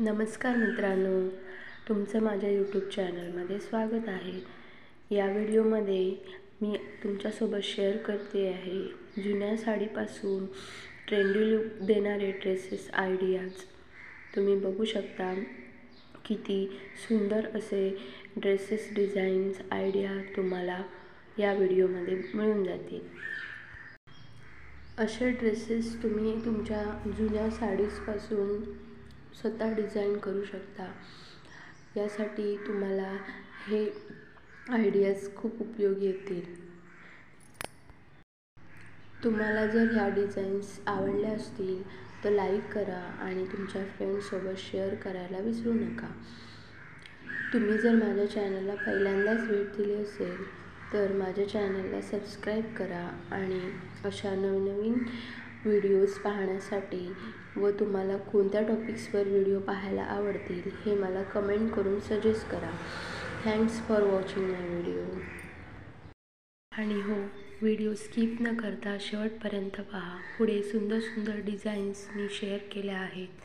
नमस्कार मित्रांनो, तुमचं माझ्या यूट्यूब चॅनलमध्ये स्वागत आहे। या व्हिडिओमध्ये मी तुमच्यासोबत शेअर करते आहे जुन्या साडीपासून ट्रेंडी लुक देणारे ड्रेसेस आयडियाज। तुम्ही बघू शकता किती सुंदर असे ड्रेसेस डिझाईन्स आयडिया तुम्हाला या व्हिडिओमध्ये मिळून जातील। असे ड्रेसेस तुम्ही तुमच्या जुन्या साडीजपासून स्वतः डिझाईन करू शकता। यासाठी तुम्हाला हे आयडियाज खूप उपयोगी येतील। तुम्हाला जर ह्या डिझाईन्स आवडल्या असतील तर लाईक करा आणि तुमच्या फ्रेंड्ससोबत शेअर करायला विसरू नका। तुम्ही जर माझ्या चॅनलला पहिल्यांदाच भेट दिली असेल तर माझ्या चॅनलला सबस्क्राईब करा आणि अशा नवनवीन व्हिडिओज पाहण्यासाठी व तुम्हाला कोणत्या टॉपिक्सवर व्हिडिओ पाहायला आवडतील हे मला कमेंट करून सजेस्ट करा। Thanks for watching my video. आणि हो, व्हिडिओ स्किप न करता शेवटपर्यंत पहा। पुढे सुंदर सुंदर डिझाईन्स मी शेअर केल्या आहेत।